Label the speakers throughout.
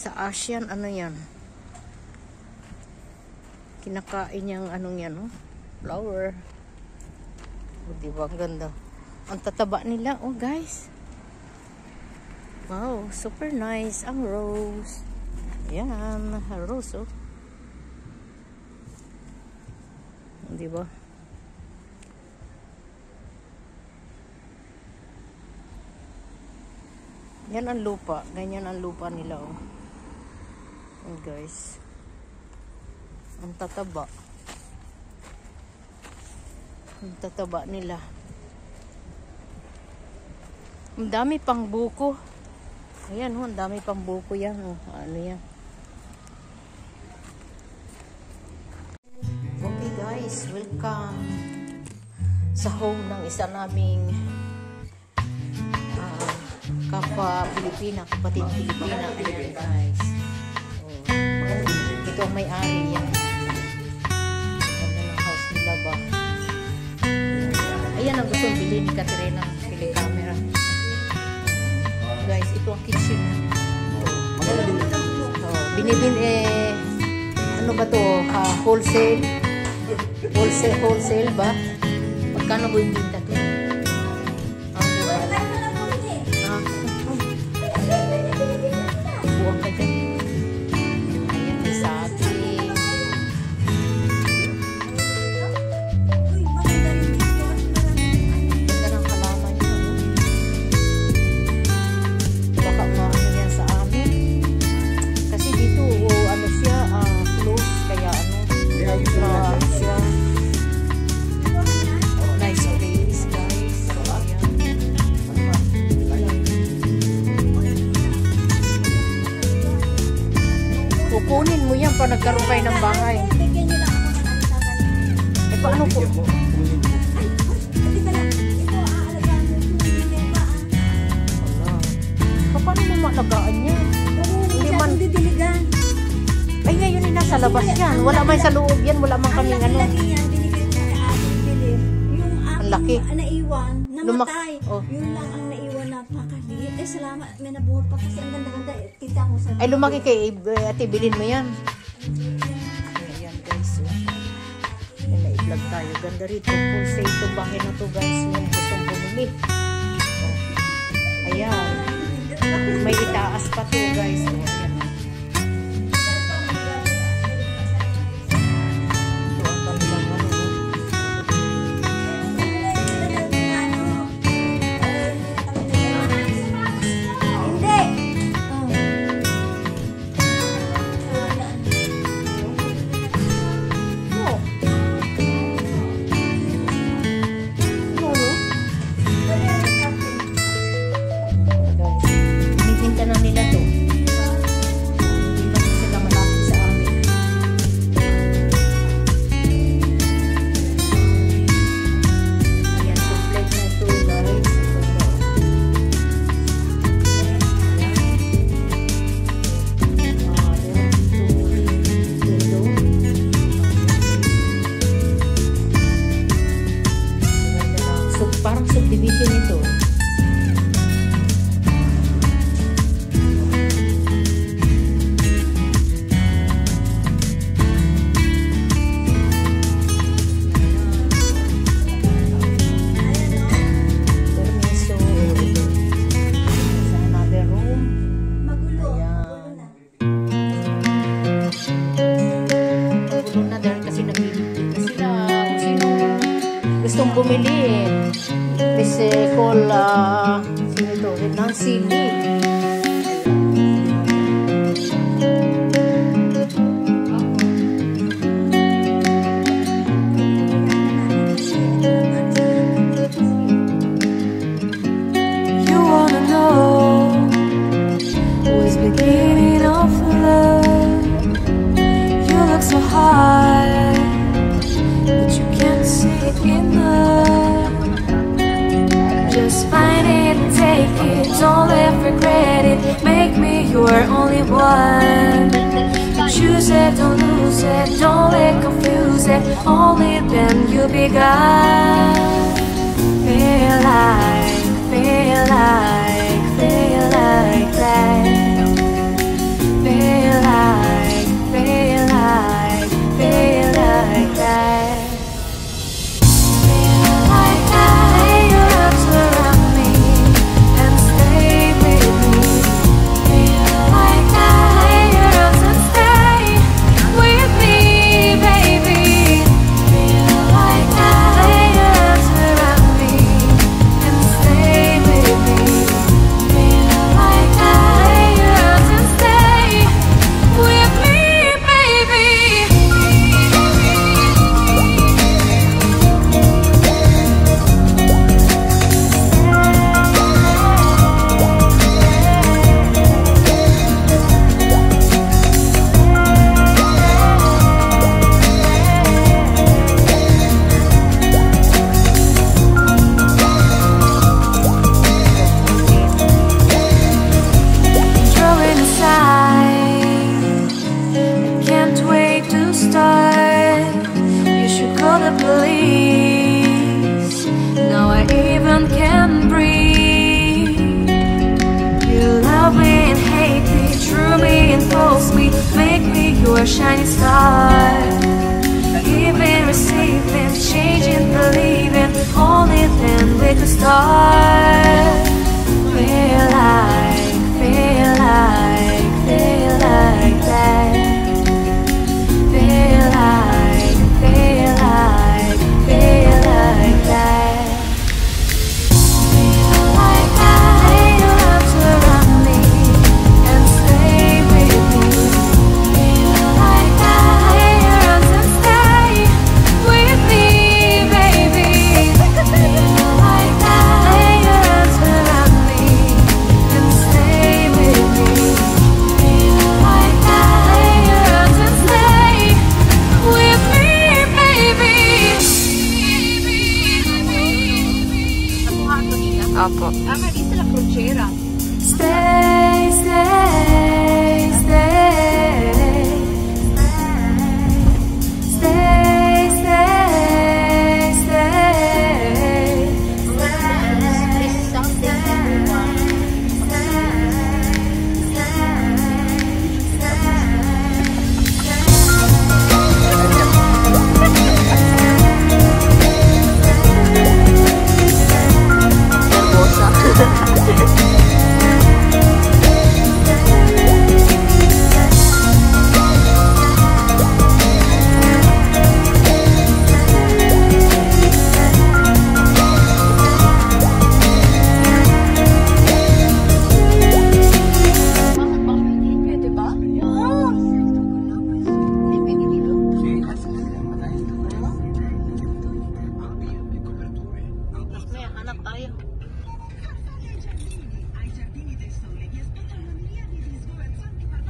Speaker 1: Sa Asian, ano yan? Kinakain niyang anong yan, oh? Flower. O, diba? Ang ganda. Ang tataba nila, oh guys. Wow, super nice. Ang rose. Ayan, rose, oh. Diba? Yan ang lupa. Ganyan ang lupa nila, oh. Oh, guys. Ang tataba. Ang tataba nila. Ang dami pang buko. Ayan, oh. Ang dami pang buko yan, oh. Ano yan? Okay, guys. Welcome sa home ng isa naming kapwa Pilipina, kapatid Pilipina. Ayan, guys. Oh. Ito ang may-ari yan. Ganda ng house nila ba? Ayan ang gusto bilhin ni Katrina. Pili camera. Guys, ito ang kitchen. Oh, binibin ano ba to? Wholesale? Wholesale ba? Magkano ba yung binta to? Buwang ka dyan. Ayan, may sabi. Ganda ng halaman nyo. Baka maano yan sa amin. Kasi dito, ano siya, close. Kaya ano, siya. Nice place, guys. Kukunin mo yan pa nagkaroon kayo ng bahay. Eh, paano po? Paano mo malagaan yan? Hindi man didiligan. Ay, ngayon yung nasa labas yan. Wala man sa loob yan. Wala man kaming ano. Ang laki. Naiwan. Namatay. Oh. Yun lang ang naiwan na pakaliit. Eh, salamat. May nabuhat pa kasi ang ganda-ganda. Kita mo sa... Ay, lumaki kay ate. Bilhin mo yan. Ayan, guys. Yan, na-vlog tayo. Ganda rito. Full say ito. Bahay na to, guys. Yung gustong bumili. Ayan. May itaas pa to, guys. Ayan. Parang subdivision ito. Permiso. Sa another room. Magulo. Magulo na dahil kasi nagbibigay na sila. Kung sino gustong bumili This call, sino ito? Nancy Lee. You wanna know who's beginning of love? You look so high, but you can't see it enough. Just find it and take it, don't let regret it. Make me your only one. Choose it, don't lose it, don't let confuse it. Only then you'll be gone. Feel like that. Feel a shining star. Giving, receiving, changing, believing. Only then we could start. Feel like that. Feel like that. Feel like that. Feel like that. Lay your arms around me and stay with me. Feel like that. Lay your arms and stay with me, baby. Feel like that. Lay your arms around me and stay with me. Feel like that. Lay your arms and stay with me, baby.
Speaker 2: Opo.
Speaker 3: Tama, di sila crociera.
Speaker 1: Stay, stay, stay. Stay, stay, stay.
Speaker 3: This is something everyone.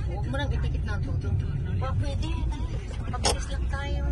Speaker 3: Huwag mo nang itikit na ang tuto. Pwede. Pabilis lang tayo.